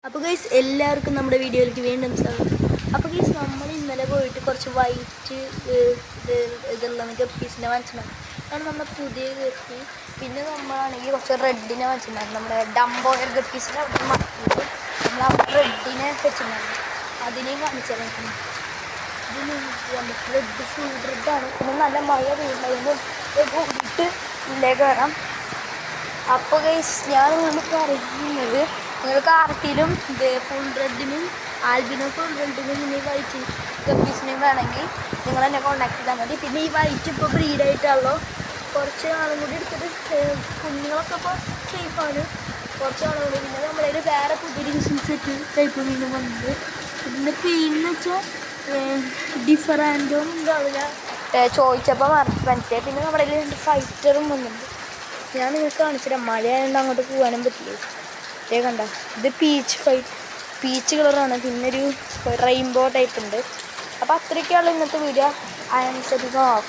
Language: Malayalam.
അപ്പോൾ ഗൈസ് എല്ലാവർക്കും നമ്മുടെ വീഡിയോയിലേക്ക് വീണ്ടും സ്വാഗതം. അപ്പോൾ ഗൈസ് നമ്മൾ ഇന്നലെ പോയിട്ട് കുറച്ച് വൈറ്റ് ഇതുള്ള ഗപ്പീസിനെ വാങ്ങിച്ചിട്ടുണ്ടായിരുന്നു. അതാണ് നമ്മുടെ പുതിയ ഗപ്പി. പിന്നെ നമ്മളാണെങ്കിൽ കുറച്ച് റെഡിനെ വാങ്ങിച്ചിട്ടുണ്ടായിരുന്നു. നമ്മുടെ ഡംബോയർ ഗപ്പീസിനെ അവിടെ മാറ്റിയിട്ട് നമ്മൾ ആ റെഡിനെ വെച്ചിട്ടുണ്ടായിരുന്നു. അതിനെയും കാണിച്ചിട്ടുണ്ടായിരുന്നു. ഇതിന് നമുക്ക് റെഡ് ഫുൾ റെഡാണ്. പിന്നെ നല്ല മഴ പെയ്യുന്നതിന് കൂടിയിട്ട് ഉള്ളിലേക്ക് വരാം. അപ്പോൾ ഗൈസ് ഞാൻ നിങ്ങൾക്ക് പറയുന്നത്, നിങ്ങൾക്ക് ആർക്കെങ്കിലും ഫുൾ റെഡിനും ആൽബിനോ ഫുൾ റെഡിനും ഈ വൈറ്റ് ഗപ്പീസിനെയും വേണമെങ്കിൽ നിങ്ങൾ എന്നെ കോൺടാക്ട് ചെയ്താൽ മതി. പിന്നെ ഈ വൈറ്റ് ഇപ്പോൾ ബ്രീഡായിട്ടാണല്ലോ, കുറച്ച് നാളും കൂടി എടുത്തിട്ട് കുഞ്ഞുങ്ങളൊക്കെ ഇപ്പോൾ സേഫാണ്. കുറച്ച് നാളും കൂടി പിന്നെ നമ്മളതിൽ വേറെ പുതിയ സെറ്റ് ടൈപ്പ് മീനും വന്നത്. ഇതിൻ്റെ പേരെന്ന് വെച്ചാൽ ഡിഫറൻറ്റോ ഉണ്ടാവില്ല, ചോദിച്ചപ്പോൾ മനസ്സിലായി. പിന്നെ നമ്മുടെ കയ്യിൽ 2 ഫൈറ്ററും വന്നിട്ടുണ്ട്. ഞാൻ നിങ്ങൾക്ക് കാണിച്ചിട്ട് മഴയായതുകൊണ്ട് അങ്ങോട്ട് പോകാനും പറ്റില്ല. ഇതേ കണ്ട, ഇത് പീച്ച് കളറാണ്. പിന്നെ ഒരു റെയിൻബോ ടൈപ്പ് ഉണ്ട്. അപ്പോൾ അത്രയൊക്കെയാണ് ഇന്നത്തെ video. I am setting of.